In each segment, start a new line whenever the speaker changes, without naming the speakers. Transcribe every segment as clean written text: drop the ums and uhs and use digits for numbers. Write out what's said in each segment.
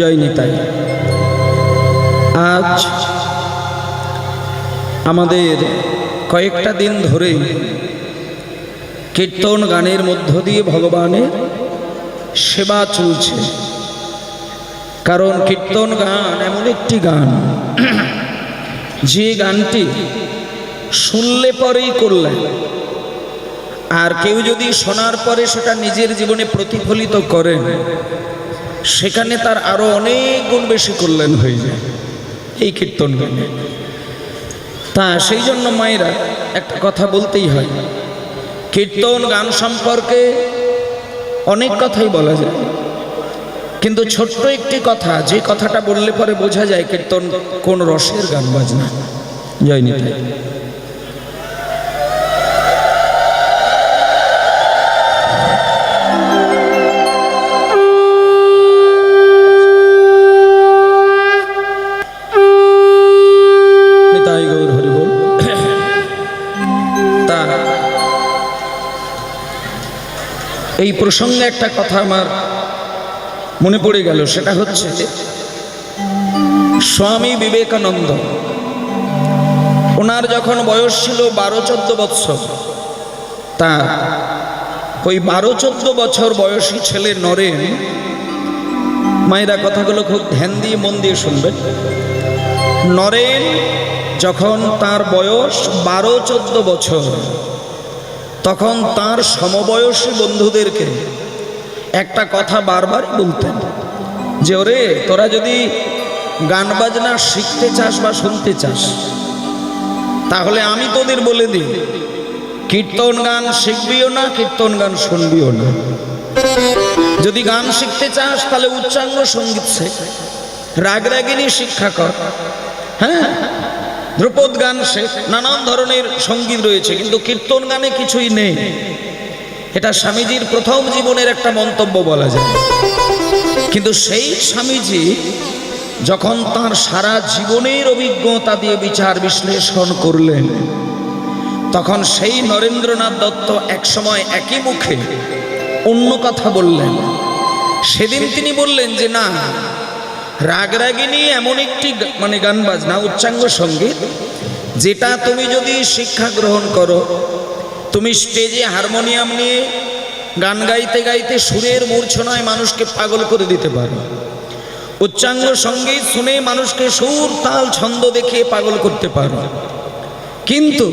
জয় নিতাই। আজ আমাদের কয়েকটা দিন ধরে কীর্তন গানের মধ্য দিয়ে ভগবানের সেবা চলছে। কারণ কীর্তন গান এমন একটি গান, যে গানটি শুনলে পরেই করলেন, আর কেউ যদি শোনার পরে সেটা নিজের জীবনে প্রতিফলিত করেন, সেখানে তার আরো অনেক গুণ বেশি কল্যাণ হয়ে যায় এই কীর্তন গানে। তা সেই জন্য মায়েরা একটা কথা বলতেই হয়, কীর্তন গান সম্পর্কে অনেক কথাই বলা যায়, কিন্তু ছোট্ট একটি কথা, যে কথাটা বললে পরে বোঝা যায় কীর্তন কোন রসের গান বাজনা। জয় নিতাই। এই প্রসঙ্গে একটা কথা আমার মনে পড়ে গেল, সেটা হচ্ছে স্বামী বিবেকানন্দ। ওনার যখন বয়স ছিল 12-14 বৎসর, তা ওই 12-14 বছর বয়সী ছেলে নরেন, মায়েরা কথাগুলো খুব ধ্যান দিয়ে মন দিয়ে শুনবেন। নরেন যখন তার বয়স 12-14 বছর, তখন তার সমবয়সী বন্ধুদেরকে একটা কথা বারবার বলতেন যে, ওরে তোরা যদি গান বাজনা শিখতে চাস বা শুনতে চাস, তাহলে আমি তোদের বলে দিই, কীর্তন গান শিখবিও না, কীর্তন গান শুনবিও না। যদি গান শিখতে চাস তাহলে উচ্চাঙ্গ সঙ্গীত শেখ, রাগরাগিনী শিক্ষা কর, হ্যাঁ, ধ্রুপদ গান শেখ, নানান ধরনের সঙ্গীত রয়েছে, কিন্তু কীর্তন গানে কিছুই নেই। এটা স্বামীজির প্রথম জীবনের একটা মন্তব্য বলা যায়। কিন্তু সেই স্বামীজি যখন তার সারা জীবনের অভিজ্ঞতা দিয়ে বিচার বিশ্লেষণ করলেন, তখন সেই নরেন্দ্রনাথ দত্ত একসময় একই মুখে অন্য কথা বললেন। সেদিন তিনি বললেন যে না, রাগরাগিনী এমন একটি গান বাজনা, উচ্চাঙ্গ সঙ্গীত, যেটা তুমি যদি শিক্ষা গ্রহণ করো, তুমি স্টেজে হারমোনিয়াম নিয়ে গান গাইতে গাইতে সুরের মূর্ছনায় মানুষকে পাগল করে দিতে পারো। উচ্চাঙ্গ সঙ্গীত শুনে মানুষকে সুর তাল ছন্দ দেখিয়ে পাগল করতে পারো। কিন্তু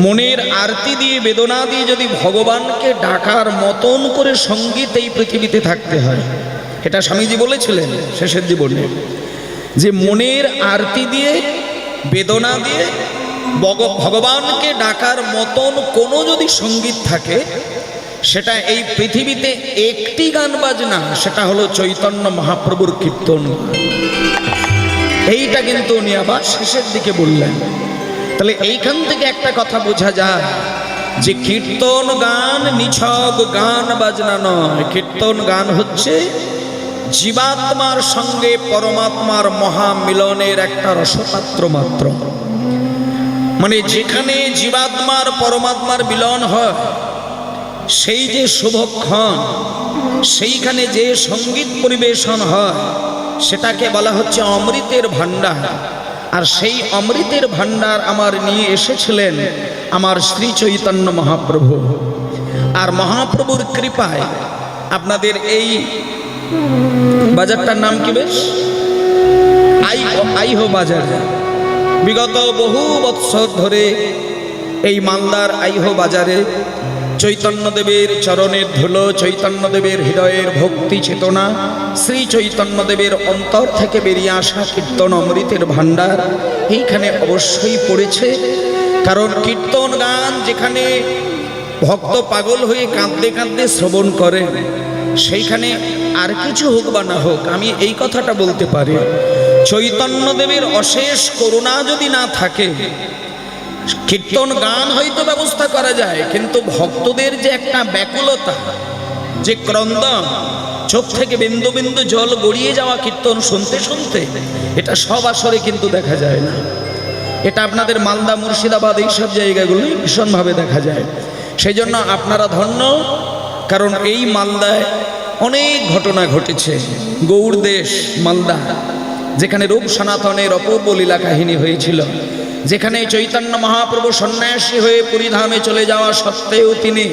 মনের আরতি দিয়ে, বেদনা দিয়ে যদি ভগবানকে ডাকার মতন করে সঙ্গীত এই পৃথিবীতে থাকতে হয়, এটা স্বামীজি বলেছিলেন শেষের জীবনে, যে মনের আরতি দিয়ে, বেদনা দিয়ে ভগবানকে ডাকার মতন কোনো যদি সঙ্গীত থাকে, সেটা এই পৃথিবীতে একটি গান বাজনা, সেটা হলো চৈতন্য মহাপ্রভুর কীর্তন। এইটা কিন্তু উনি আবার শেষের দিকে বললেন। তাহলে এইখান থেকে একটা কথা বোঝা যায় যে কীর্তন গান নিছক গান বাজনা নয়, কীর্তন গান হচ্ছে জীবাত্মার সঙ্গে পরমাত্মার মহামিলনের একটা রসপাত্র মাত্র। মানে যেখানে জীবাত্মার পরমাত্মার মিলন হয়, সেই যে শুভক্ষণ, সেইখানে যে সঙ্গীত পরিবেশন হয়, সেটাকে বলা হচ্ছে অমৃতের ভাণ্ডার। আর সেই অমৃতের ভাণ্ডার আমার নিয়ে এসেছিলেন আমার শ্রী চৈতন্য মহাপ্রভু। আর মহাপ্রভুর কৃপায় আপনাদের এই বাজারটার নাম কি বেশ, আইহো বাজার, বিগত বহু বৎসর ধরে এই মালদার আইহো বাজারে চৈতন্যদেবের চরণের ধুলো, চৈতন্যদেবের হৃদয়ের ভক্তি চেতনা, শ্রী চৈতন্যদেবের অন্তর থেকে বেরিয়ে আসা কীর্তন অমৃতের ভাণ্ডার এইখানে অবশ্যই পড়েছে। কারণ কীর্তন গান যেখানে ভক্ত পাগল হয়ে কাঁদতে কাঁদতে শ্রবণ করেন, সেইখানে আর কিছু হোক বা না হোক, আমি এই কথাটা বলতে পারি, চৈতন্যদেবের অশেষ করুণা যদি না থাকে, কীর্তন গান হয়তো ব্যবস্থা করা যায়, কিন্তু ভক্তদের যে একটা ব্যাকুলতা, যে ক্রন্দন, চোখ থেকে বিন্দু বিন্দু জল গড়িয়ে যাওয়া কীর্তন শুনতে শুনতে, এটা সব আসরে কিন্তু দেখা যায় না। এটা আপনাদের মালদা, মুর্শিদাবাদ এইসব জায়গাগুলোই ভীষণভাবে দেখা যায়। সেই জন্য আপনারা ধন্য, কারণ এই মালদায় অনেক ঘটনা ঘটেছে। গৌড় দেশ মালদা, যেখানে রূপ সনাতনের অপূর্ব লীলা কাহিনী হয়েছিল, যেখানে চৈতন্য মহাপ্রভু সন্ন্যাসী হয়ে পুরীধামে চলে যাওয়া সত্ত্বেও তিনি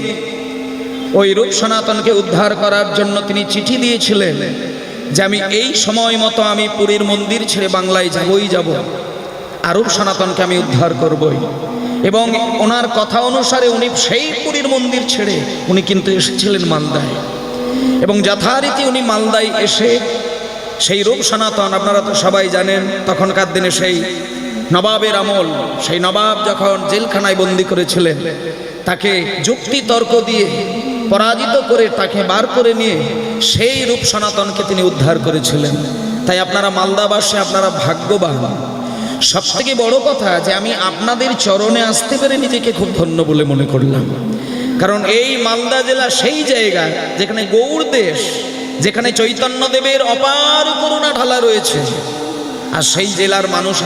ওই রূপ সনাতনকে উদ্ধার করার জন্য তিনি চিঠি দিয়েছিলেন যে আমি এই সময় মতো আমি পুরীর মন্দির ছেড়ে বাংলায় যাবই যাব, আর রূপ সনাতনকে আমি উদ্ধার করবই। এবং ওনার কথা অনুসারে উনি সেই পুরীর মন্দির ছেড়ে উনি কিন্তু এসেছিলেন মালদায়, এবং যথারীতি উনি মালদায় এসে সেই রূপ সনাতন, আপনারা তো সবাই জানেন তখনকার দিনে সেই নবাবের আমল, সেই নবাব যখন জেলখানায় বন্দি করেছিলেন, তাকে যুক্তি তর্ক দিয়ে পরাজিত করে তাকে বার করে নিয়ে সেই রূপ সনাতনকে তিনি উদ্ধার করেছিলেন। তাই আপনারা মালদাবাসী, আপনারা ভাগ্যবান। সবথেকে বড় কথা যে আমি আপনাদের চরণে আসতে পেরে নিজেকে খুব ধন্য বলে মনে করলাম, কারণ এই মালদা জেলা সেই জায়গা যেখানে গৌড় দেশ, যেখানে চৈতন্যদেবের অপার করুণা ঢালা রয়েছে, আর সেই জেলার মানুষ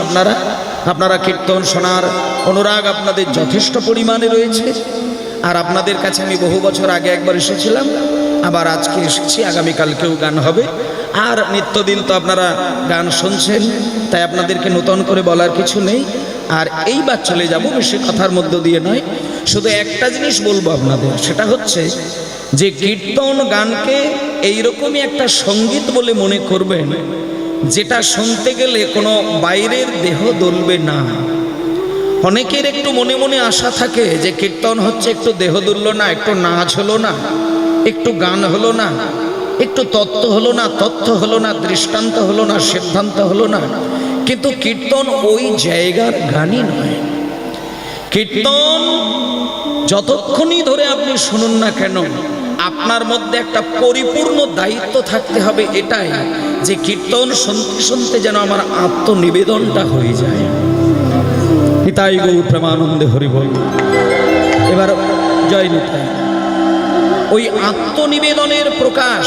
আপনারা কীর্তন শোনার অনুরাগ আপনাদের যথেষ্ট পরিমাণে রয়েছে। আর আপনাদের কাছে আমি বহু বছর আগে একবার এসেছিলাম, আবার আজকে এসেছি, আগামীকালকেও গান হবে, আর নিত্যদিন তো আপনারা গান শুনছেন, তাই আপনাদেরকে নতুন করে বলার কিছু নেই। আর এইবার চলে যাব, বেশি কথার মধ্য দিয়ে নয়, শুধু একটা জিনিস বলবো আপনাদের, সেটা হচ্ছে যে কীর্তন গানকে এইরকমই একটা সঙ্গীত বলে মনে করবেন, যেটা শুনতে গেলে কোনো বাইরের দেহ দলবে না। অনেকের একটু মনে মনে আশা থাকে যে কীর্তন হচ্ছে একটু দেহ দুললো না, একটু নাচ হলো না, একটু গান হলো না, একটু তত্ত্ব হলো না, তথ্য হলো না, দৃষ্টান্ত হলো না, সিদ্ধান্ত হলো না। কিন্তু কীর্তন ওই জায়গার গানই নয়। কীর্তন যতক্ষণই ধরে আপনি শুনুন না কেন, আপনার মধ্যে একটা পরিপূর্ণ দায়িত্ব থাকতে হবে, এটাই যে কীর্তন শুনতে শুনতে যেন আমার আত্মনিবেদনটা হয়ে যায়। নিতাই গৌর প্রেমানন্দে হরি বল। এবার জয় নিতাই। ওই আত্মনিবেদনের প্রকাশ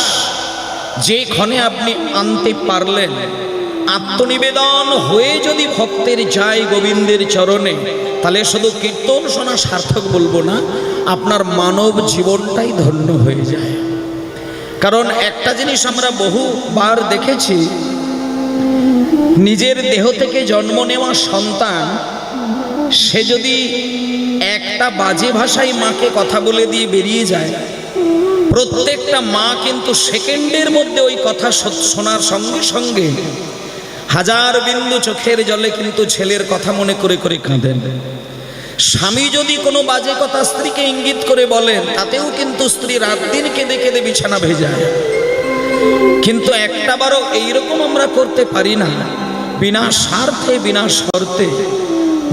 যে ক্ষণে আপনি আনতে পারলেন, আত্মনিবেদন হয়ে যদি ভক্তের যায় গোবিন্দের চরণে, তাহলে শুধু কীর্তন শোনা সার্থক বলবো না, আপনার মানব জীবনটাই ধন্য হয়ে যায়। কারণ একটা জিনিস আমরা বহুবার দেখেছি, নিজের দেহ থেকে জন্ম নেওয়া সন্তান, সে যদি একটা বাজে ভাষায় মাকে কথা বলে দিয়ে বেরিয়ে যায়, প্রত্যেকটা মা কিন্তু সেকেন্ডের মধ্যে ওই কথা শোনার সঙ্গে সঙ্গে হাজার বিন্দু চোখের জলে কিন্তু ছেলের কথা মনে করে করে কাঁদেন। স্বামী যদি কোনো বাজে কথা স্ত্রীকে ইঙ্গিত করে বলেন, তাতেও কিন্তু স্ত্রী রাত দিন কেঁদে কেঁদে বিছানা ভেজায়। কিন্তু একটাবারও এইরকম আমরা করতে পারি না, বিনা স্বার্থে বিনা শর্তে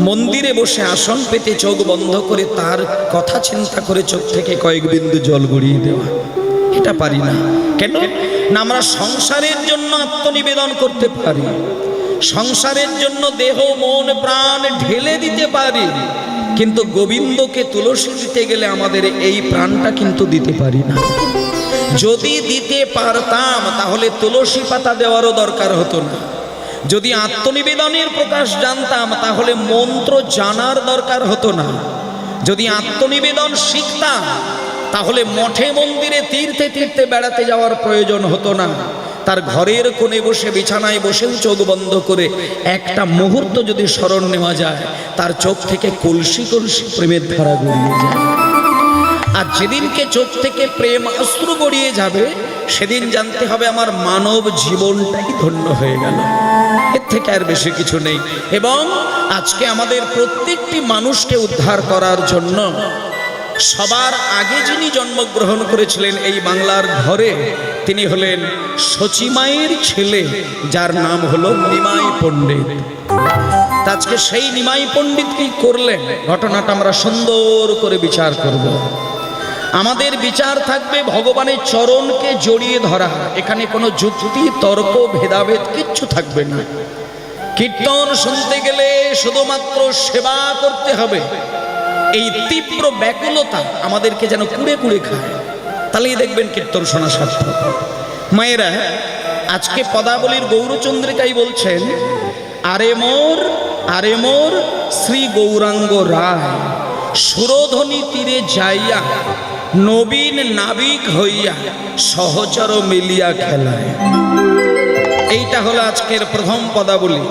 মন্দিরে বসে আসন পেতে চোখ বন্ধ করে তার কথা চিন্তা করে চোখ থেকে কয়েক বিন্দু জল গড়িয়ে দেওয়া। এটা পারি না। কেন না, আমরা সংসারের জন্য আত্মনিবেদন করতে পারি, সংসারের জন্য দেহ মন প্রাণ ঢেলে দিতে পারি, কিন্তু গোবিন্দকে তুলসী দিতে গেলে আমাদের এই প্রাণটা কিন্তু দিতে পারি না। যদি দিতে পারতাম তাহলে তুলসী পাতা দেওয়ারও দরকার হতো না। যদি আত্মনিবেদনের প্রকাশ জানতাম তাহলে মন্ত্র জানার দরকার হতো না। যদি আত্মনিবেদন শিখতাম তাহলে মঠে মন্দিরে তীর্থে তীর্থে বেড়াতে যাওয়ার প্রয়োজন হতো না। তার ঘরের কোণে বসে বিছানায় বসেও চোখ বন্ধ করে একটা মুহূর্ত যদি স্মরণ নেওয়া যায়, তার চোখ থেকে কলসি কলসি প্রেমের ধারা গড়িয়ে যায়। আর যেদিনকে চোখ থেকে প্রেম অশ্রু গড়িয়ে যাবে, সেদিন জানতে হবে আমার মানব জীবনটাই ধন্য হয়ে গেল। এর থেকে আর বেশি কিছু নেই। এবং আজকে আমাদের প্রত্যেকটি মানুষকে উদ্ধার করার জন্য সবার আগে যিনি জন্মগ্রহণ করেছিলেন এই বাংলার ঘরে, তিনি হলেন সচিমায়ের ছেলে, যার নাম হলো নিমাই পণ্ডিত। আজকে সেই নিমাই পণ্ডিত কি করলেন, ঘটনাটা আমরা সুন্দর করে বিচার করব। আমাদের বিচার থাকবে ভগবানের চরণকে জড়িয়ে ধরা। এখানে কোনো যুক্তি তর্ক ভেদাভেদ কিচ্ছু থাকবে না। কীর্তন শুনতে গেলে শুধুমাত্র সেবা করতে হবে, এই তীব্র ব্যাকুলতা আমাদেরকে যেন কুড়ে কুড়ে খায়, তাহলেই দেখবেন কীর্তন শোনা সার্থক। মায়েরা, আজকে পদাবলীর গৌরচন্দ্রিকাই বলছেন, আরে মোর শ্রী গৌরাঙ্গ রায়, সুরধ্বনি তীরে যাইয়া নবীন নাবিক হইয়া সহচর মিলিয়া খেলায়। এইটা হলো আজকের প্রথম পদাবলী।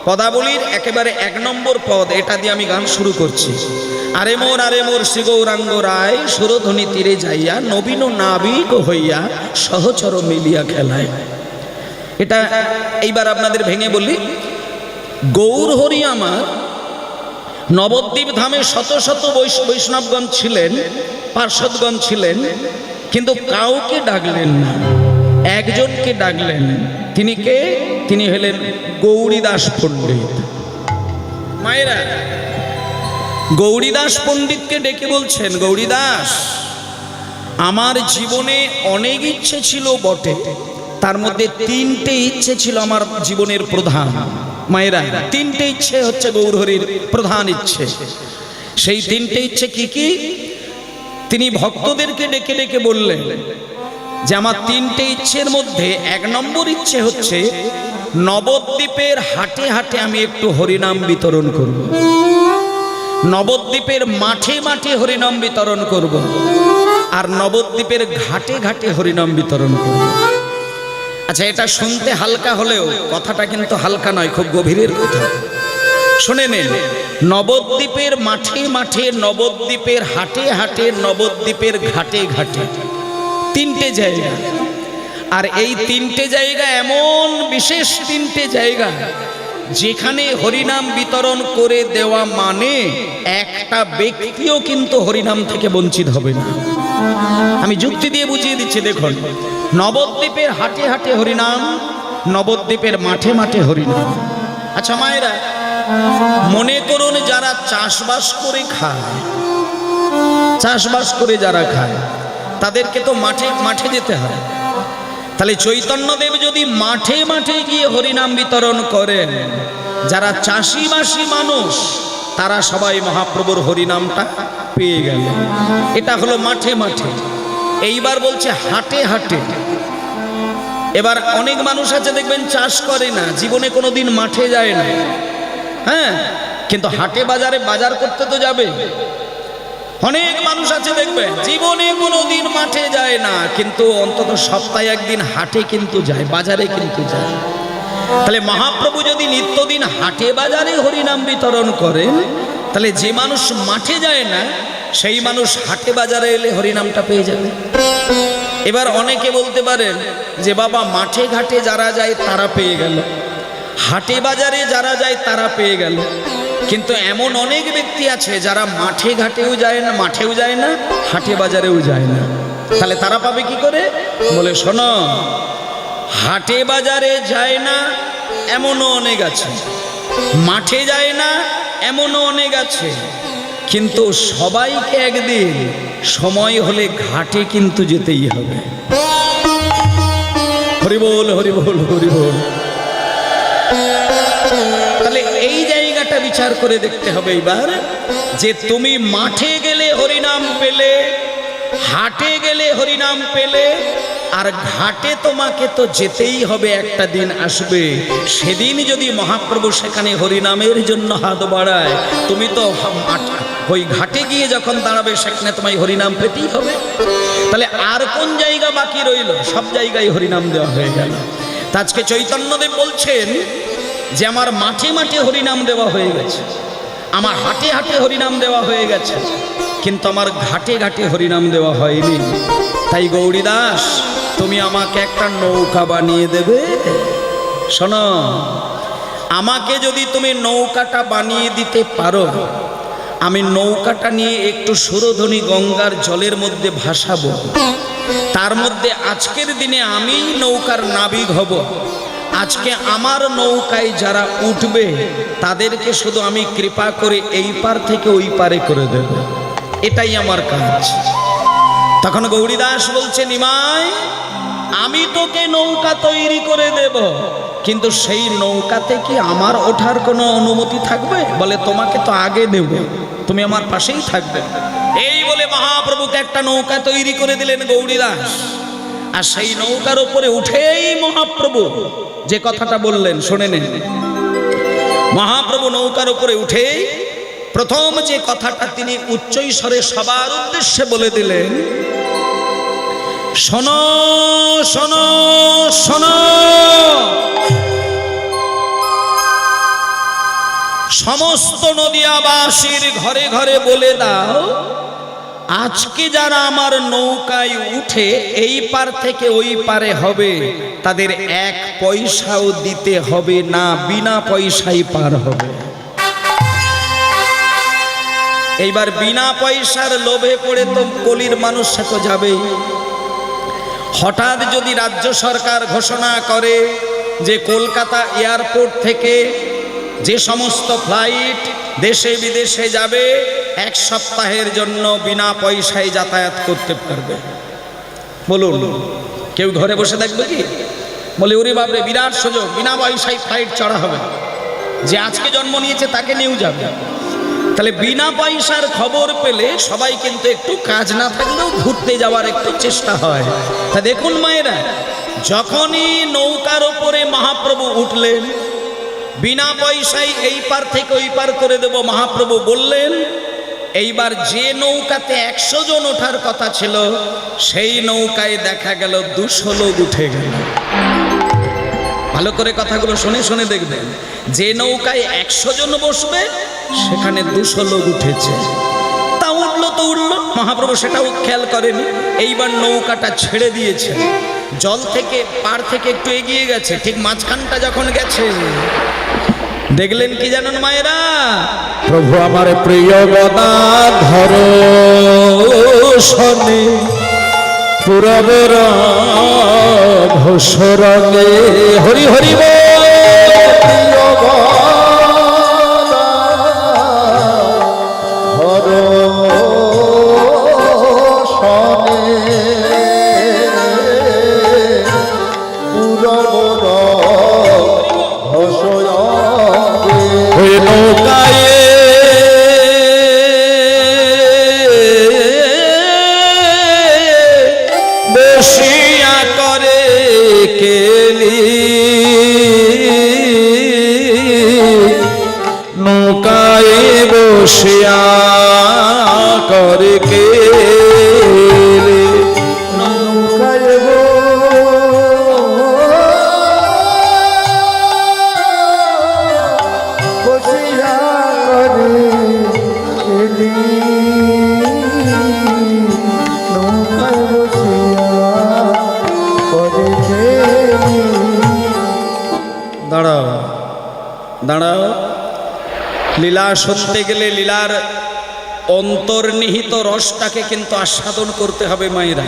পদাবলীর একেবারে 1 নম্বর পদ, এটা দিয়ে আমি গান শুরু করছি। আরে মোর শ্রী গৌরাঙ্গ রায়, সুরধ্বনি তীরে যাইয়া নবীন নাবিক হইয়া সহচর মিলিয়া খেলায়। এটা এইবার আপনাদের ভেঙে বলি। গৌর হরি আমার নবদ্বীপ ধামে শত শত বৈষ্ণবগণ ছিলেন, পার্ষদগণ ছিলেন, কিন্তু কাউকে ডাকলেন না, একজনকে ডাকলেন। তিনি কে? তিনি হলেন গৌরীদাস পণ্ডিত। মায়েরা, গৌরীদাস পণ্ডিতকে ডেকে বলছেন, গৌরীদাস, আমার জীবনে অনেক ইচ্ছে ছিল বটে, তার মধ্যে 3টে ইচ্ছে ছিল আমার জীবনের প্রধান। মায়েরা, 3টে ইচ্ছে হচ্ছে গৌরহরির প্রধান ইচ্ছে। সেই 3টে ইচ্ছে কি কি? তিনি ভক্তদেরকে ডেকে ডেকে বললেন যে আমার 3টে ইচ্ছের মধ্যে 1 নম্বর ইচ্ছে হচ্ছে নবদ্বীপের হাটে হাটে আমি একটু হরিনাম বিতরণ করব, নবদ্বীপের মাঠে মাঠে হরিনাম বিতরণ করব, আর নবদ্বীপের ঘাটে ঘাটে হরিনাম বিতরণ করব। আচ্ছা, এটা শুনতে হালকা হলেও কথাটা কিন্তু হালকা নয়, খুব গভীরের কথা। শুনে নেন, নবদ্বীপের মাঠে মাঠে, নবদ্বীপের হাটে হাটে, নবদ্বীপের ঘাটে ঘাটে, 3টে জায়গা। আর এই 3টে জায়গা এমন বিশেষ 3টে জায়গা যেখানে হরিনাম বিতরণ করে দেওয়া মানে একটা ব্যক্তিও কিন্তু হরিনাম থেকে বঞ্চিত হবে না। আমি যুক্তি দিয়ে বুঝিয়ে দিচ্ছি। দেখুন, নবদ্বীপের হাটে হাটে হরিনাম, নবদ্বীপের মাঠে মাঠে হরিনাম। আচ্ছা মায়েরা, মনে করুন যারা চাষবাস করে খায়, চাষবাস করে যারা খায় তাদেরকে তো মাঠে মাঠে যেতে হয়। তাহলে চৈতন্যদেব যদি মাঠে মাঠে গিয়ে হরিনাম বিতরণ করেন, যারা চাষিবাসী মানুষ তারা সবাই মহাপ্রভুর হরিনামটা পেয়ে গেল। এটা হলো মাঠে মাঠে। এইবার বলছে হাটে হাটে। এবার অনেক মানুষ আছে দেখবেন চাষ করে না, জীবনে কোনোদিন মাঠে যায় না, হ্যাঁ, কিন্তু হাটে বাজারে বাজার করতে তো যাবে। অনেক মানুষ আছে দেখবেন জীবনে কোনোদিন মাঠে যায় না, কিন্তু অন্তত সপ্তাহে একদিন হাটে কিন্তু যায়, বাজারে কিন্তু যায়। তাহলে মহাপ্রভু যদি নিত্যদিন হাটে বাজারে হরিনাম বিতরণ করেন, তাহলে যে মানুষ মাঠে যায় না সেই মানুষ হাটে বাজারে এলে হরিনামটা পেয়ে যাবে। এবার অনেকে বলতে পারেন যে বাবা, মাঠে ঘাটে যারা যায় তারা পেয়ে গেল, হাটে বাজারে যারা যায় তারা পেয়ে গেল, কিন্তু এমন অনেক ব্যক্তি আছে যারা মাঠে ঘাটেও যায় না, মাঠেও যায় না, হাটে বাজারেও যায় না। তাহলে তারা পাবে কি করে? বলে শোনো, হাটে বাজারে যায় না এমনও অনেক আছে, মাঠে যায় না এমনও অনেক আছে, কিন্তু সবাইকে একদিন সময় হলে ঘাটে কিন্তু যেতেই হবে। হরি বল, হরি বল, হরি বল। তাহলে এই জায়গাটা বিচার করে দেখতে হবে এবার, যে তুমি মাঠে গেলে হরিনাম পেলে, হাটে গেলে হরিনাম পেলে, আর ঘাটে তোমাকে তো যেতেই হবে, একটা দিন আসবে, সেদিন যদি মহাপ্রভু সেখানে হরিনামের জন্য হাত বাড়ায়, তুমি তো ওই ঘাটে গিয়ে যখন দাঁড়াবে সেখানে তোমায় হরিনাম পেতেই হবে। তাহলে আর কোন জায়গা বাকি রইল? সব জায়গায় হরিনাম দেওয়া হয়ে গেল। তা আজকে চৈতন্যদেব বলছেন যে আমার মাঠে মাঠে হরিনাম দেওয়া হয়ে গেছে, আমার হাটে হাটে হরিনাম দেওয়া হয়ে গেছে, কিন্তু আমার ঘাটে ঘাটে হরিনাম দেওয়া হয়নি। তাই গৌরীদাস, তুমি আমাকে একটা নৌকা বানিয়ে দেবে? শোনো, আমাকে যদি তুমি নৌকাটা বানিয়ে দিতে পারো, আমি নৌকাটা নিয়ে একটু সুরধ্বনি গঙ্গার জলের মধ্যে ভাসাবো, তার মধ্যে আজকের দিনে আমি নৌকার নাবিক হব। আজকে আমার নৌকায় যারা উঠবে তাদেরকে শুধু আমি কৃপা করে এই পার থেকে ওই পারে করে দেব, এটাই আমার কাজ। তখন গৌরীদাস বলছে, নিমাই, আমি তোকে নৌকা তৈরি করে দেব, কিন্তু সেই নৌকাতে কি আমার ওঠার কোনো অনুমতি থাকবে? বলে তোমাকে তো আগে দেব, তুমি আমার পাশেই থাকবে। এই বলে মহাপ্রভুকে একটা নৌকা তৈরি করে দিলেন গৌরীদাস। আর সেই নৌকার উপরে উঠেই মহাপ্রভু যে কথাটা বললেন শুনে নেন। মহাপ্রভু নৌকার উপরে উঠেই প্রথম যে কথাটা তিনি উচ্চৈস্বরে সবার উদ্দেশ্যে বলে দিলেন, শোনো শোনো শোনো, সমস্ত নদিয়াবাসীর ঘরে ঘরে বলে দাও, আজকে যারা আমার নৌকায় উঠে এই পার থেকে ওই পারে হবে, তাদের এক পয়সাও দিতে হবে না, বিনা পয়সায় পার হবে। এইবার বিনা পয়সার লোভে পড়ে তো কলির মানুষ তো যাবেই। হঠাৎ যদি রাজ্য সরকার ঘোষণা করে যে কলকাতা এয়ারপোর্ট থেকে যে সমস্ত ফ্লাইট দেশে বিদেশে যাবে 1 সপ্তাহের জন্য বিনা পয়সায় যাতায়াত করতে পারবে, বলুন কেউ ঘরে বসে দেখবে কি? বলে ওরে বাপরে, বিরাট সুযোগ, বিনা পয়সায় ফ্লাইট চড়া হবে, যে আজকে জন্ম নিয়েছে তাকে নিয়েও যাবে। তাহলে বিনা পয়সার খবর পেলে সবাই কিন্তু একটু কাজ না থাকলেও ঘুরতে যাওয়ার একটু চেষ্টা হয়। তা দেখুন মায়েরা, যখনই নৌকার ওপরে মহাপ্রভু উঠলেন, বিনা পয়সায় এই পার থেকে ওই পার করে দেব মহাপ্রভু বললেন। এইবার যে নৌকাতে 100 জন ওঠার কথা ছিল, সেই নৌকায় দেখা গেল 200 লোক উঠে গেল। ভালো করে কথাগুলো শুনে শুনে দেখবেন, যে নৌকায় 100 জন বসবে সেখানে 200 লোক উঠেছে। তা উঠলো তো উঠলো, মহাপ্রভু সেটাও খেয়াল করেনি। এইবার নৌকাটা ছেড়ে দিয়েছে, জল থেকে পার থেকে একটু এগিয়ে গেছে, ঠিক মাঝখানটা যখন গেছে দেখলেন কি জানেন মায়েরা,
প্রভু আমার প্রিয় গদাধর শনে পুরবের ঘোষরঙে হরি হরি নৌকায় বসিয়া করে কেলি, নৌকায় বসিয়া করে কেলি, নৌকায়
দাঁড়াও দাঁড়াও। লীলা শুনতে গেলে লীলার অন্তর্নিহিত রসটাকে কিন্তু আস্বাদন করতে হবে মায়েরা।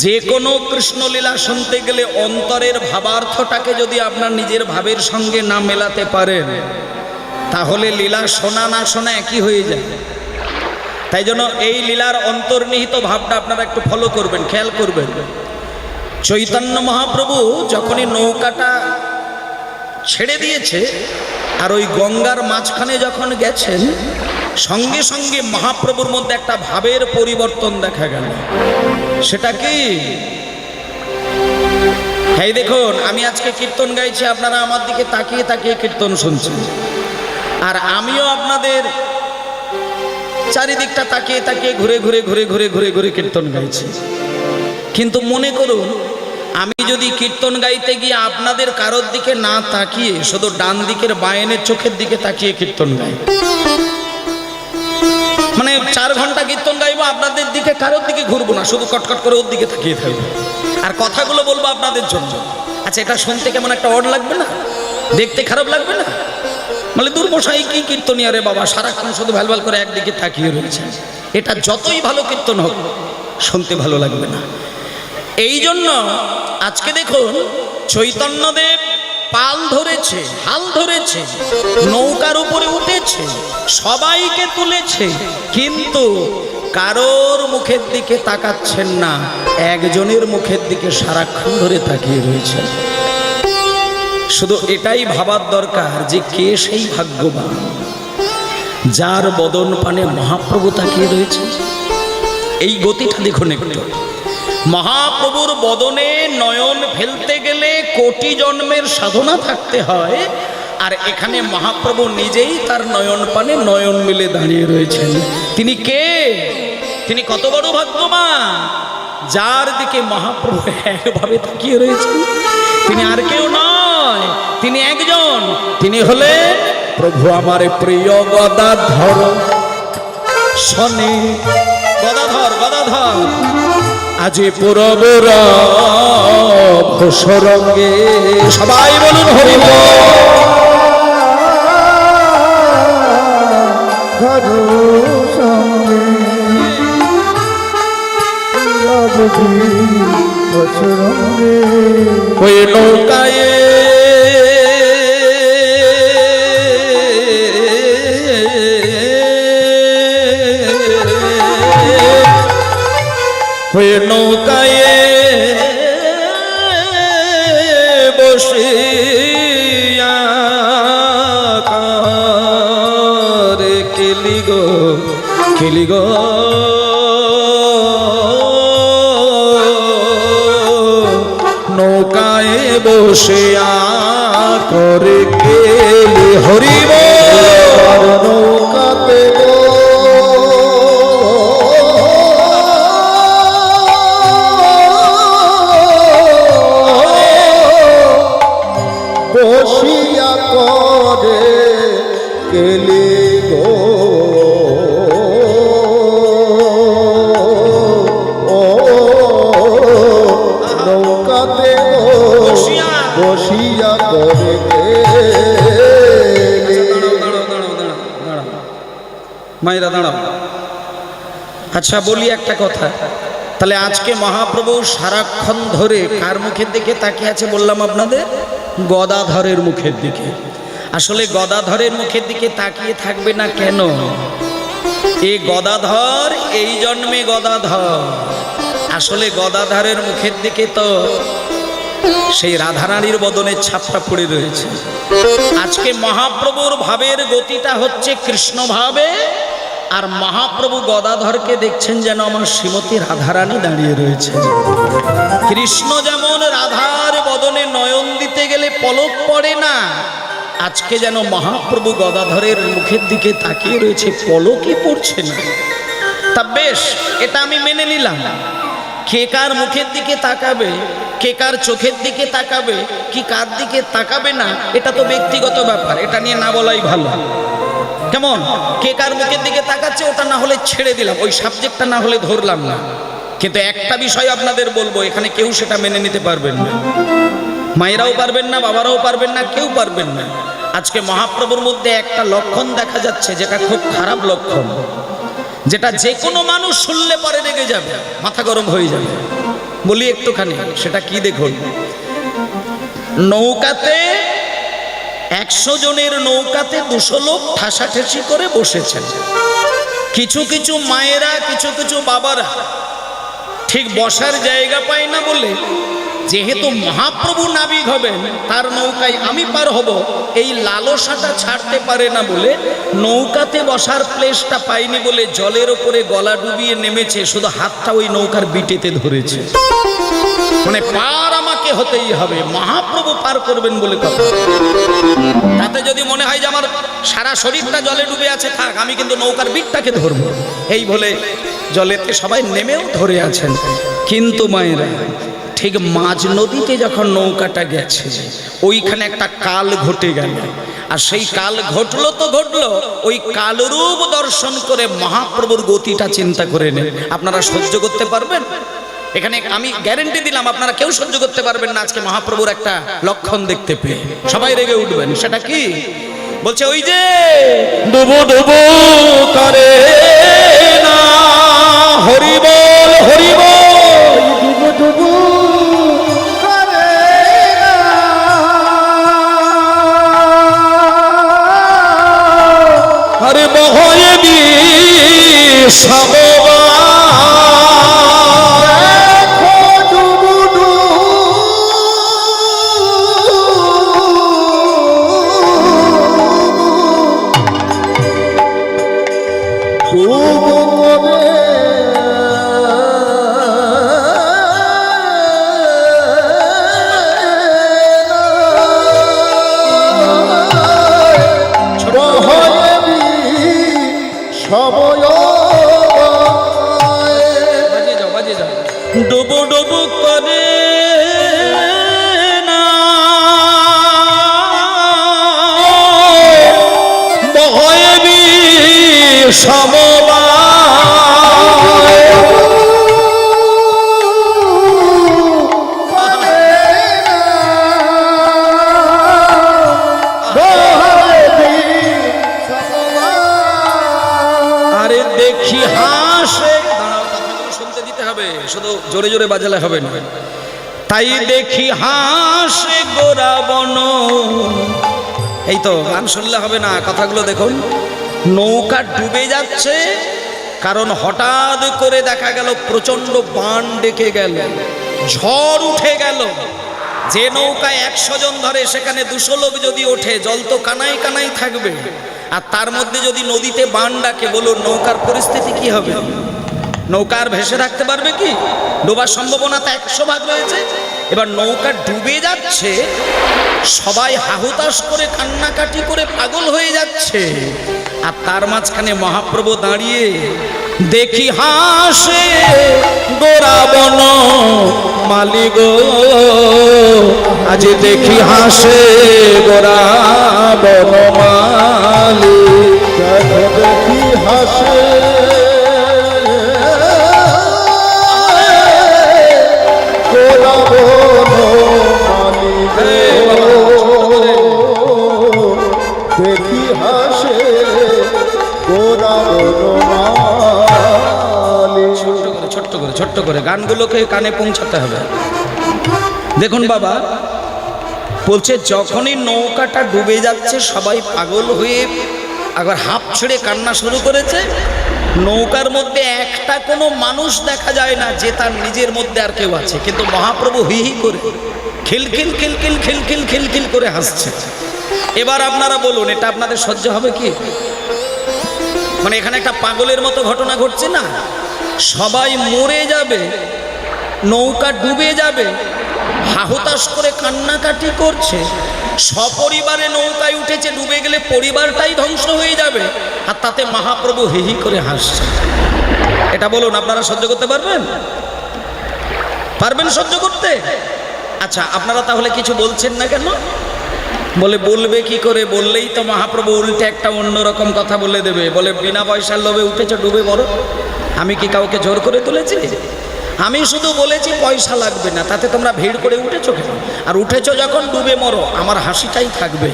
যে কোনো কৃষ্ণলীলা শুনতে গেলে অন্তরের ভাবার্থটাকে যদি আপনার নিজের ভাবের সঙ্গে না মেলাতে পারেন, তাহলে লীলা শোনা না শোনা একই হয়ে যায়। তাই জন্য এই লীলার অন্তর্নিহিত ভাবটা আপনারা একটু ফলো করবেন, খেয়াল করবেন। চৈতন্য মহাপ্রভু যখনই নৌকাটা ছেড়ে দিয়েছে আর ওই গঙ্গার মাঝখানে যখন গেছেন, সঙ্গে সঙ্গে মহাপ্রভুর মধ্যে একটা ভাবের পরিবর্তন দেখা গেল। সেটা কি? এই দেখুন, আমি আজকে কীর্তন গাইছি, আপনারা আমার দিকে তাকিয়ে তাকিয়ে কীর্তন শুনছেন, আর আমিও আপনাদের চারিদিকটা তাকিয়ে তাকিয়ে ঘুরে ঘুরে ঘুরে ঘুরে ঘুরে ঘুরে কীর্তন গাইছি। কিন্তু মনে করুন, আমি যদি কীর্তন গাইতে গিয়ে আপনাদের কারোর দিকে না তাকিয়ে শুধু ডান দিকের বায়েনের চোখের দিকে তাকিয়ে কীর্তন গাই, মানে 4 ঘন্টা কীর্তন গাইবো, আপনাদের দিকে কারোর দিকে ঘুরবো না, শুধু কটকট করে ওর দিকে তাকিয়ে থাকবো, আর কথাগুলো বলবো আপনাদের জন্য। আচ্ছা, এটা শুনতে কেমন একটা অড লাগবে না? দেখতে খারাপ লাগবে না? মানে দুর্মশাই কি কীর্তনী আরে বাবা, সারাক্ষণ শুধু ভ্যালভ্যাল করে একদিকে তাকিয়ে রয়েছে। এটা যতই ভালো কীর্তন হোক, শুনতে ভালো লাগবে না। এই জন্য আজকে দেখুন, চৈতন্যদেব পাল ধরেছে, হাল ধরেছে, নৌকার উপরে উঠেছে, সবাইকে তুলেছে, কিন্তু কারোর মুখের দিকে তাকাচ্ছেন না, একজনের মুখের দিকে সারাক্ষণ ধরে তাকিয়ে রয়েছে। শুধু এটাই ভাবার দরকার যে কে সেই ভাগ্যবান যার বদন পানে মহাপ্রভু তাকিয়ে রয়েছে। এই গতিটা দেখুন একটু। মহাপ্রভুর বদনে নয়ন ফেলতে গেলে কোটি জন্মের সাধনা থাকতে হয়, আর এখানে মহাপ্রভু নিজেই তার নয়ন পানে নয়ন মিলে দাঁড়িয়ে রয়েছেন। তিনি কে? তিনি কত বড় ভাগ্যবান, যার দিকে মহাপ্রভু একভাবে তাকিয়ে রয়েছেন। তিনি আর কেউ নয়, তিনি একজন, তিনি হলেন প্রভু আমার প্রিয় গদাধর শনি। গদাধর গদাধর আজি পুরবের ভূসরঙ্গে, সবাই বলুন হরি বল। ওই নৌকায় ওই নৌকায় বসিয়া কারে কেলি গো কেলি গো নৌকায় বসিয়া করে কেলি হরিব নৌকাতে
বসিয়া করে কেলি গো নৌকাতে বসিয়া করে
মায়েরা দাঁড়াও। আচ্ছা বলি একটা কথা, তাহলে আজকে মহাপ্রভু সারাক্ষণ ধরে কার মুখের দিকে তাকিয়ে আছে বললাম আপনাদের? গদাধরের মুখের দিকে। আসলে গদাধরের মুখের দিকে তাকিয়ে থাকবে না কেন? এই গদাধর এই জন্মে গদাধর, আসলে গদাধরের মুখের দিকে তো সেই রাধারানীর বদনের ছাপটা পড়ে রয়েছে। আজকে মহাপ্রভুর ভাবের গতিটা হচ্ছে কৃষ্ণ ভাবে, আর মহাপ্রভু গদাধরকে দেখছেন যেন আমার শ্রীমতী রাধারানী দাঁড়িয়ে রয়েছে। কৃষ্ণ যেমন রাধার বদনে নয়ন দিতে গেলে পলক পড়ে না, আজকে যেন মহাপ্রভু গদাধরের মুখের দিকে তাকিয়ে রয়েছে, পলকই পড়ছে না। তা বেশ, এটা আমি মেনে নিলাম। কে কার মুখের দিকে তাকাবে, কে কার চোখের দিকে তাকাবে, কি কার দিকে তাকাবে না, এটা তো ব্যক্তিগত ব্যাপার, এটা নিয়ে না বলাই ভালো। কেমন কে কার মুখের দিকে তাকাচ্ছে ওটা না হলে ছেড়ে দিলাম, ওই সাবজেক্টটা না হলে ধরলাম না। কিন্তু একটা বিষয় আপনাদের বলবো, এখানে কেউ সেটা মেনে নিতে পারবেন না, মায়েরাও পারবেন না, বাবারাও পারবেন না, কেউ পারবেন না। আজকে মহাপ্রভুর মধ্যে একটা লক্ষণ দেখা যাচ্ছে, যেটা খুব খারাপ লক্ষণ, যেটা যে কোনো মানুষ শুনলে পরে রেগে যাবে, মাথা গরম হয়ে যাবে। বলি একটুখানি, সেটা কি দেখুন। নৌকাতে 100 জনের নৌকাতে 200 লোক ঠাসাঠাসি করে বসেছেন। কিছু কিছু মায়েরা, কিছু কিছু বাবারা ঠিক বসার জায়গা পায় না বলে, যেহেতু মহাপ্রভু নাবিক হবেন, তার নৌকায় আমি পার হব, এই লালসাটা ছাড়তে পারে না বলে নৌকাতে বসার প্লেসটা পায়নি বলে জলের ওপরে গলা ডুবিয়ে নেমেছে, শুধু হাতটা ওই নৌকার বিটেতে ধরেছে। মানে পার আমাকে হতেই হবে, মহাপ্রভু পার করবেন বলে কথা। তাতে যদি মনে হয় যে আমার সারা শরীরটা জলে ডুবে আছে, থাক, আমি কিন্তু নৌকার বিটটাকে ধরবো, এই বলে জলেতে সবাই নেমেও ধরে আছেন। কিন্তু মায়েরা, ঠিক মাঝ নদীতে যখন নৌকাটা গেছে, ওইখানে একটা কাল ঘটে গেল। আর সেই কাল ঘটলো তো ঘটলো, ওই কালরূপ দর্শন করে মহাপ্রভুর গতিটা চিন্তা করে নেন। আপনারা সহ্য করতে পারবেন? এখানে আমি গ্যারেন্টি দিলাম আপনারা কেউ সহ্য করতে পারবেন না আজকে মহাপ্রভুর একটা লক্ষণ দেখতে পেয়ে। সবাই রেগে উঠবেন। সেটা কি? বলছে ওই যে ডুবো ডুবো করে না হরি বল হরি বল, ডুবো ডুবো করে না হরি বহয়ে দি সবা সমবায়। আরে দেখি হাসে, দাঁড়াও, কথাগুলো শুনতে দিতে হবে, শুধু জোরে জোরে বাজালে হবে না। তাই দেখি হাসে গোরা বন। এই তো গান শুনলে হবে না, কথাগুলো দেখুন। নৌকা ডুবে যাচ্ছে, কারণ হঠাৎ করে দেখা গেল প্রচন্ড বান ডেকে গেল, ঝড় উঠে গেল। যে নৌকায় 100 জন ধরে সেখানে 200 লোক যদি ওঠে, জল তো কানাই কানাই থাকবে। আর তার মধ্যে যদি নদীতে বান ডাকে, বলুন নৌকার পরিস্থিতি কি হবে? নৌকার ভেসে থাকতে পারবে কি? ডোবার সম্ভাবনা তো 100% রয়েছে। এবার নৌকা ডুবে যাচ্ছে, সবাই হাহুতাশ করে কান্নাকাটি করে পাগল হয়ে যাচ্ছে। আর তার মাঝখানে মহাপ্রভু দাঁড়িয়ে দেখি হাসে গোরা বন মালি গো, আজ দেখি হাসে গোরা বন মালি।
দেখি হাসে গোরা বন মালি গো, দেখি হাসে গোরা বন মালি।
ছোট্ট করে গানগুলোকে কানে পৌঁছাতে হবে। দেখুন বাবা বলছে, যখনই নৌকাটা ডুবে যাচ্ছে সবাই পাগল হয়ে আবার হাঁপ ছেড়ে কান্না শুরু করেছে। নৌকার মধ্যে একটা কোনো মানুষ দেখা যায় না যে তার নিজের মধ্যে আর কেউ আছে, কিন্তু মহাপ্রভু হি হি করে খিলখিল খিলখিল খিলখিল খিলখিল করে হাসছে। এবার আপনারা বলুন, এটা আপনাদের সহ্য হবে কি? মানে এখানে একটা পাগলের মতো ঘটনা ঘটছে না? সবাই মরে যাবে, নৌকা ডুবে যাবে, হাহুতাশ করে কান্নাকাটি করছে, সপরিবারে নৌকায় উঠেছে, ডুবে গেলে পরিবারটাই ধ্বংস হয়ে যাবে, আর তাতে মহাপ্রভু হিহি করে হাসছে। এটা বলুন আপনারা সহ্য করতে পারবেন? পারবেন সহ্য করতে? আচ্ছা, আপনারা তাহলে কিছু বলছেন না কেন? বলে বলবে কি করে? বললেই তো মহাপ্রভু উল্টে একটা অন্যরকম কথা বলে দেবে। বলে বিনা পয়সার লোভে উঠেছ ডুবে মরো। আমি কি কাউকে জোর করে তুলেছি? আমি শুধু বলেছি পয়সা লাগবে না, তাতে তোমরা ভিড় করে উঠেছো কেন? আর উঠেছো যখন ডুবে মরো, আমার হাসিটাই থাকবে।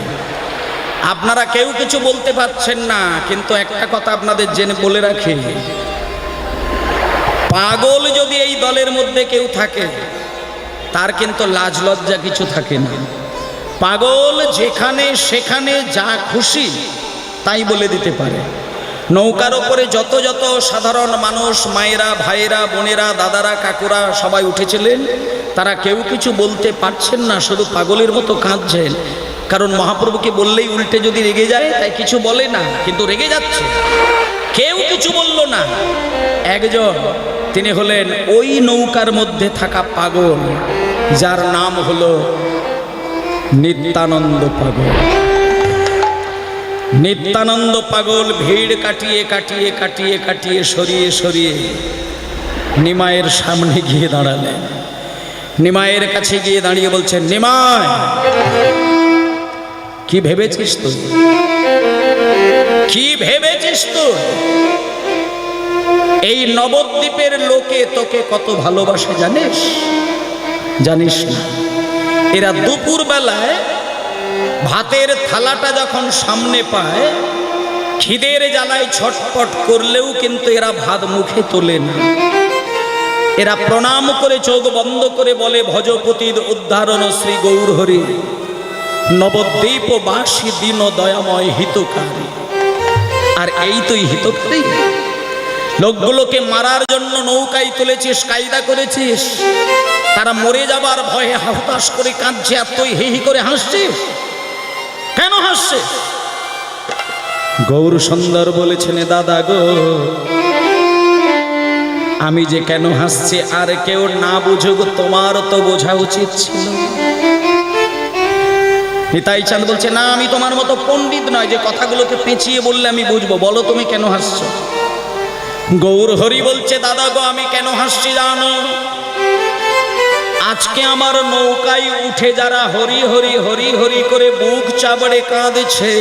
আপনারা কেউ কিছু বলতে পারছেন না, কিন্তু একটা কথা আপনাদের জেনে বলে রাখি, পাগল যদি এই দলের মধ্যে কেউ থাকে, তার কিন্তু লাজ লজ্জা কিছু থাকে না। পাগল যেখানে সেখানে যা খুশি তাই বলে দিতে পারে। নৌকার ওপরে যত যত সাধারণ মানুষ, মায়েরা, ভাইয়েরা, বোনেরা, দাদারা, কাকুরা সবাই উঠেছিলেন, তারা কেউ কিছু বলতে পারছেন না, শুধু পাগলের মতো কাঁদছেন। কারণ মহাপ্রভুকে বললেই উল্টে যদি রেগে যায়, তাই কিছু বলে না, কিন্তু রেগে যাচ্ছে। কেউ কিছু বলল না। একজন, তিনি হলেন ওই নৌকার মধ্যে থাকা পাগল, যার নাম হলো নিত্যানন্দ পাগল। নিত্যানন্দ পাগল ভিড় কাটিয়ে কাটিয়ে কাটিয়ে কাটিয়ে সরিয়ে সরিয়ে নিমায়ের সামনে গিয়ে দাঁড়ালেন। নিমায়ের কাছে গিয়ে দাঁড়িয়ে বলছেন, নিমায়, কি ভেবেছিস তুই? কি ভেবেছিস তুই? এই নবদ্বীপের লোকে তোকে কত ভালোবাসে জানিস? জানিস না? এরা দুপুর বেলায় ভাতের থালাটা যখন সামনে পায়, খিদের জ্বালায় ছটপট করলেও কিন্তু এরা ভাত মুখে তোলে না। এরা প্রণাম করে চোখ বন্ধ করে বলে, ভজপতির উদ্ধারণ শ্রী গৌর হরি, নবদ্বীপ বাসী দীন দয়াময় হিতকারী। আর এই তুই হিতকারী? লোকগুলোকে মারার জন্য নৌকায় তুলেছিস, কায়দা করেছিস, তারা মরে যাবার ভয়ে হাহুতাশ করে কাঁদছে, আর তুই হি হি করে হাসছিস। কেন হাসছে? গৌর সুন্দর বলেছেন, দাদা গো, আমি যে কেন হাসছি আর কেউ না বুঝুক, তোমার তো বোঝা উচিত ছিল। নিতাই চাঁদ বলছে, না, আমি তোমার মতো পণ্ডিত নয় যে কথাগুলোকে পেঁচিয়ে বললে আমি বুঝবো। বলো তুমি কেন হাসছো? গৌর হরি বলছে, দাদা গো, আমি কেন হাসছি জানো? আজকে আমার নৌকায় উঠে যারা হরি হরি হরি হরি করে বুক চাবড়ে কাঁদছে,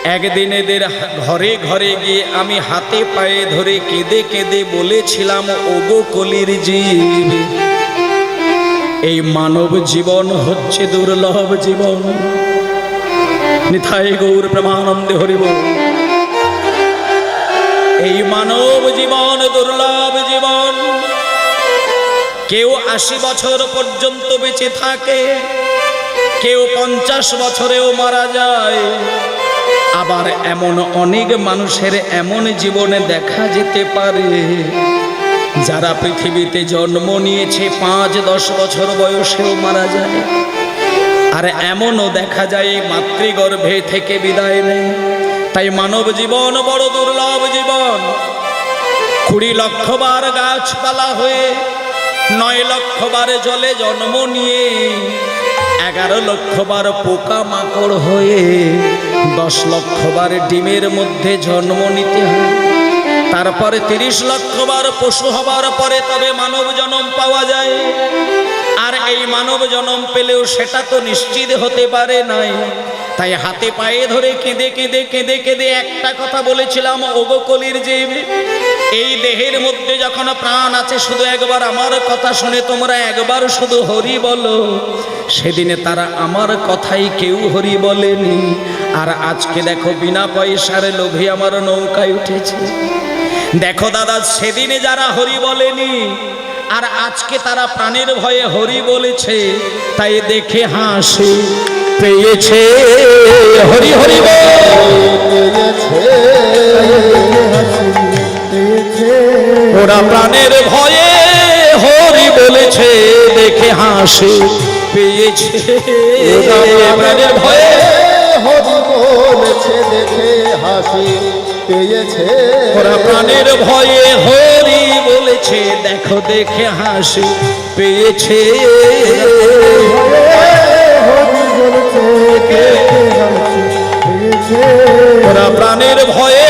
একদিন এদের ঘরে ঘরে গিয়ে আমি হাতে পায়ে ধরে কেঁদে কেঁদে বলেছিলাম, ওগো কলির জীব, এই মানব জীবন হচ্ছে দুর্লভ জীবন। নিতাই গৌর প্রেমানন্দে হরি বল। এই মানব জীবন দুর্লভ জীবন। কেউ 80 বছর পর্যন্ত বেঁচে থাকে, কেউ 50 বছরেও মারা যায়। আবার এমন অনেক মানুষের এমন জীবনে দেখা যেতে পারে যারা পৃথিবীতে জন্ম নিয়েছে 5-10 বছর বয়সেও মারা যায়। আর এমনও দেখা যায় মাতৃগর্ভে থেকে বিদায় নেয়। তাই মানব জীবন বড় দুর্লভ জীবন। 20 লক্ষ বার গাছপালা হয়ে, 9 লক্ষ বার জলে জন্ম নিয়ে, 11 লক্ষ বার পোকা মাকড় হয়ে, 10 লক্ষ বার ডিমের মধ্যে জন্ম নিতে হয়। তারপরে 30 লক্ষ বার পশু হবার পরে তবে মানব জন্ম পাওয়া যায়। আর এই মানব জন্ম পেলেও সেটা তো নিশ্চিত হতে পারে নাই। তাই হাতে পায়ে ধরে কেঁদে কেঁদে কেঁদে কেঁদে একটা কথা বলেছিলাম, ওগো কলির জীব, এই দেহের মধ্যে যখন প্রাণ আছে শুধু একবার আমার কথা শুনে তোমরা একবার শুধু হরি বলো। সেদিনে তারা আমার কথাই কেউ হরি বলেনি। আর আজকে দেখো বিনা পয়সার লোভে আমার নৌকায় উঠেছে। দেখো দাদা, সেদিনে যারা হরি বলেনি আর আজকে তারা প্রাণের ভয়ে হরি বলেছে, তাই দেখে হাসি পেয়েছে হরি হরি ওরা প্রাণের ভয়ে হরি বলেছে, দেখে হাসি পেয়েছে প্রাণের ভয়ে
হরি বলেছে, দেখে হাসি পেয়েছে।
ওরা প্রাণের ভয়ে হরি বলেছে, দেখো দেখে হাসি পেয়েছে। ওরা প্রাণের ভয়ে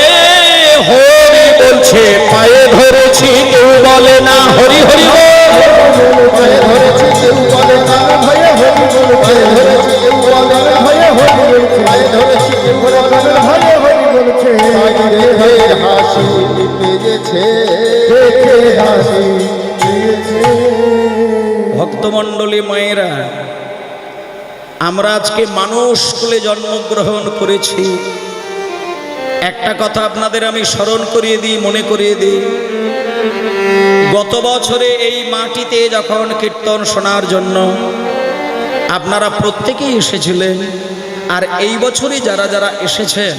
হরি বলছে, পায়ে ধরেছি কেউ বলে না হরি হরি
পায়ে ধরেছি কেউ বলে না ভয়ে হরি বলছে, পায়ে ধরেছি কেউ বলে না ভয়ে হরি বলছে, পায়ে ধরেছি কেউ বলে না ভয়ে হরি বলছে। দেখে হাসি পেয়েছে, দেখে হাসি পেয়েছে।
ভক্তমণ্ডলী মায়েরা, আমরা আজকে মানুষ কুলে জন্মগ্রহণ করেছি। একটা কথা আপনাদের আমি স্মরণ করিয়ে দিই, মনে করিয়ে দিই। গত বছরে এই মাটিতে যখন কীর্তন শোনার জন্য আপনারা প্রত্যেকেই এসেছিলেন, আর এই বছরই যারা যারা এসেছেন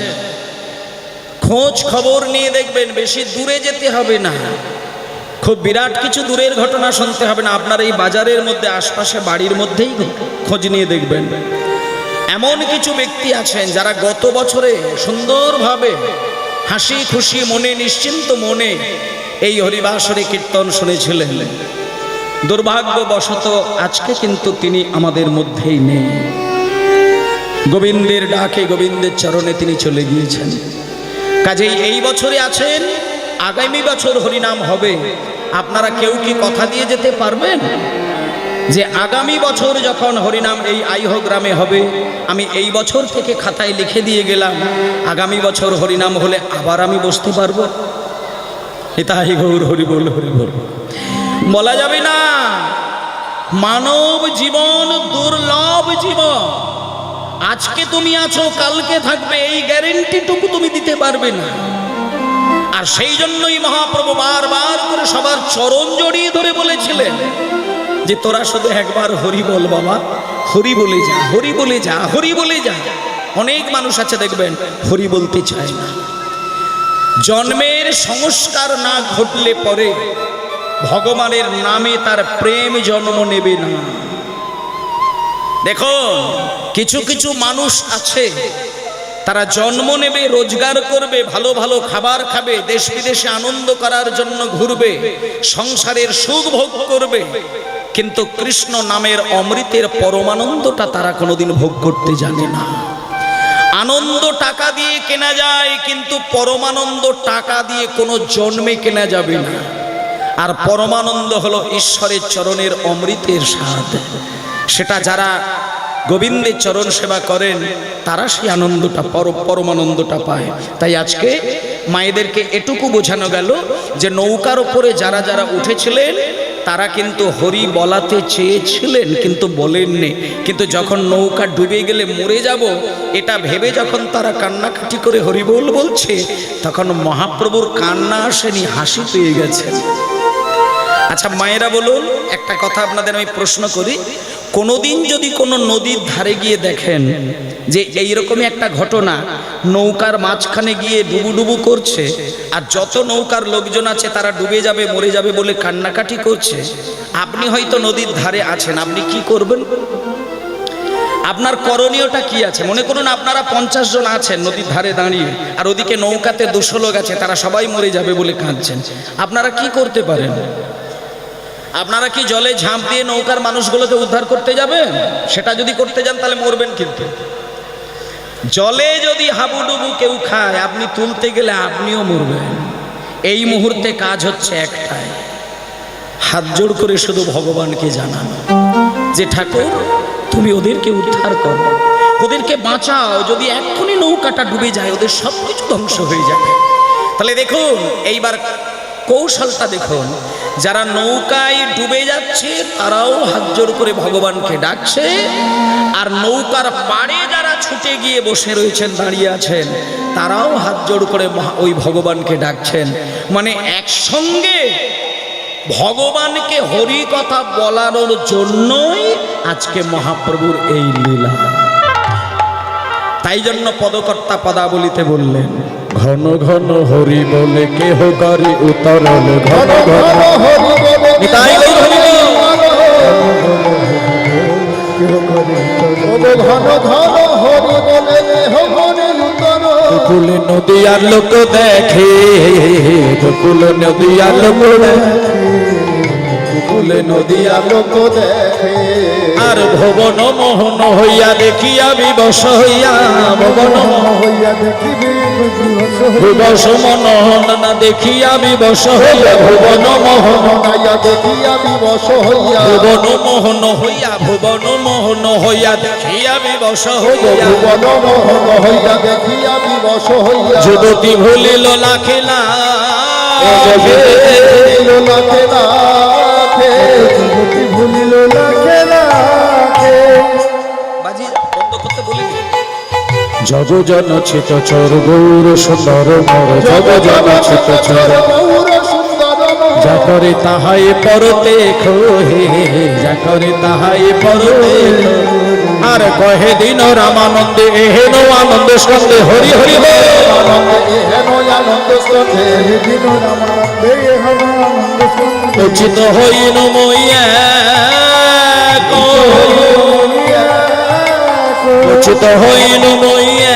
খোঁজ খবর নিয়ে দেখবেন বেশি দূরে যেতে হবে না, খুব বিরাট কিছু দূরের ঘটনা শুনতে হবে না। আপনার এই বাজারের মধ্যে আশপাশে বাড়ির মধ্যেই খোঁজ নিয়ে দেখবেন এমন কিছু ব্যক্তি আছেন যারা গত বছরে সুন্দরভাবে হাসি খুশি মনে, নিশ্চিন্ত মনে এই হরিবাসরে কীর্তন শুনেছিলেন। দুর্ভাগ্যবশত আজকে কিন্তু তিনি আমাদের মধ্যেই নেই। গোবিন্দের ডাকে, গোবিন্দের চরণে তিনি চলে গিয়েছেন। কাজেই এই বছরে আছেন, আগামী বছর হরিনাম হবে। আপনারা কেউ কি কথা দিয়ে যেতে পারবেন যে আগামী বছর যখন হরিনাম এই আইহ গ্রামে হবে, আমি এই বছর থেকে খাতায় লিখে দিয়ে গেলাম, আগামী বছর হরিনাম হলে আবার আমি বসতে পারবো? এটাই গৌর হরি বল হরি বল। বলা যাবে না। মানব জীবন দুর্লভ জীবন। আজকে তুমি আছো, কালকে থাকবে, এই গ্যারেন্টিটুকু তুমি দিতে পারবে না। আর সেই জন্যই মহাপ্রভু বারবার করে সবার চরণ জড়িয়ে ধরে বলেছিলেন যে তোরা শুধু একবার হরি বল বাবা, হরি বলে যা, হরি বলে যা, হরি বলে যা। অনেক মানুষ আছে দেখবেন হরি বলতে চায় না। জন্মের সংস্কার না ঘটলে পরে ভগবানের নামে তার প্রেম জন্ম নেবে না। দেখো, কিছু কিছু মানুষ আছে তারা জন্ম নেবে, রোজগার করবে, ভালো ভালো খাবার খাবে, দেশ বিদেশে আনন্দ করার জন্য ঘুরবে, সংসারের সুখ ভোগ করবে, কিন্তু কৃষ্ণ নামের অমৃতের পরমানন্দটা তারা কোনোদিন ভোগ করতে জানে না। আনন্দ টাকা দিয়ে কেনা যায়, কিন্তু পরমানন্দ টাকা দিয়ে কোনো জন্মে কেনা যাবে না। আর পরমানন্দ হলো ঈশ্বরের চরণের অমৃতের স্বাদ। সেটা যারা গোবিন্দের চরণ সেবা করেন, তারা সেই আনন্দটা পরমানন্দটা পায়। তাই আজকে মায়েদেরকে এটুকু বোঝানো গেল যে নৌকার ওপরে যারা যারা উঠেছিলেন তারা কিন্তু হরি বলাতে চেয়েছিলেন কিন্তু বলেননি, কিন্তু যখন নৌকা ডুবে গেলে মরে যাব এটা ভেবে যখন তারা কান্নাকাটি করে হরি বল বলছে, তখন মহাপ্রভুর কান্না আসেনি, হাসি পেয়ে গেছে। আচ্ছা মায়েরা বলুন, একটা কথা আপনাদের আমি প্রশ্ন করি, কোনোদিন যদি কোনো নদীর ধারে গিয়ে দেখেন যে এইরকমই একটা ঘটনা, নৌকার মাঝখানে গিয়ে ডুবু করছে আর যত নৌকার লোকজন আছে তারা ডুবে যাবে মরে যাবে বলে কান্নাকাটি করছে, আপনি হয়তো নদীর ধারে আছেন, আপনি কি করবেন? আপনার করণীয়টা কি আছে? মনে করুন আপনারা 50 জন আছেন নদীর ধারে দাঁড়িয়ে, আর ওদিকে নৌকাতে 200 লোক আছে, তারা সবাই মরে যাবে বলে কাঁদছেন, আপনারা কি করতে পারেন? আপনারা কি জলে ঝাঁপ দিয়ে নৌকার মানুষগুলোকে উদ্ধার করতে যাবেন? সেটা যদি করতে যান তাহলে মরবেন। কিন্তু জলে যদি হাবুডুবু কেউ খায়, আপনি তুলতে গেলে আপনিও মরবেন। এই মুহূর্তে কাজ হচ্ছে একটাই, হাত জোড় করে শুধু ভগবানকে জানানো যে ঠাকুর তুমি ওদেরকে উদ্ধার করো, ওদেরকে বাঁচাও, যদি এক্ষুনি নৌকাটা ডুবে যায় ওদের সব কিছু ধ্বংস হয়ে যাবে। তাহলে দেখুন এইবার কৌশলটা দেখুন, যারা নৌকায় ডুবে যাচ্ছে তারাও হাত জোড় করে ভগবানকে ডাকছে, আর নৌকার পাড়ে যারা ছুটে গিয়ে বসে রয়েছেন দাঁড়িয়ে আছেন তারাও হাত জোড় করে ওই ভগবানকে ডাকছেন। মানে একসঙ্গে ভগবানকে হরি কথা বলানোর জন্যই আজকে মহাপ্রভুর এই লীলা। তাই জন্য পদকর্তা পদাবলিতে বললেন, ঘন ঘন হরি বলে কেহ করি উতরল, ঘন ঘন হরি বলে নিতাই গৌর হরি বল,
ঘন ঘন হরি বলে কেহ করি উতরল।
গোকুল নদী আর লোক দেখে, গোকুল নদী আর লোক দেখে, গোকুল নদী আর লোক দেখে, আর ভুবন মোহন হইয়া দেখিয়া বিবশ হইয়া, ভুবন
হইয়া দেখিবি
বিবশ মনোহন না দেখিয়া বিবশ হইয়া, ভুবন মোহন
হইয়া দেখিয়া বিবশ হইয়া,
ভুবন মোহন হইয়া, ভুবন মোহন হইয়া দেখিয়া বিবশ হইয়া,
ভুবন মোহন হইয়া দেখিয়া বিবশ হইয়া,
যুবতী ভুলিল লাখে লাখে,
লাখে লাখে ভুলিল লাখে লাখে।
বাজি বন্ধ করতে বলিনি।
জগ জন চিত চর গৌর সুন্দর মর, জগ জন চিত চর
গৌর সুন্দর
যা করে তাহাই পরতে খোহে, যা করে তাহাই পরতে, আর কহে দিন রামানন্দে এহেন আনন্দ স্কন্দে হরি হরি বল,
এহেন আনন্দ স্কন্ধে দিন রামানন্দে এহেন আনন্দ স্কন্ধে,
উচিত হইন মইয়া উচিত হইন মইয়া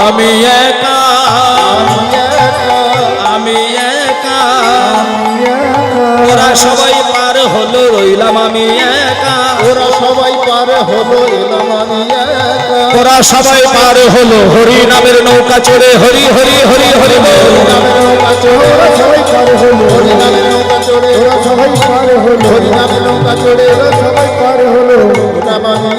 আমি একা, আমি একা, ওরা সবাই পার হলো রইলাম আমি একা,
ওরা সবাই পারে হলো এলাম আমি একা,
ওরা সবাই পার হলো হরি নামের নৌকা চড়ে, হরি হরি হরি হরি বল,
নামের নৌকা চড়ে ওরা সবাই পারে হলো, হরি নামের নৌকা চড়ে ওরা সবাই পারে হলো, হরি নামের নৌকা চড়ে ওরা সবাই পারে হলো, এলাম আমি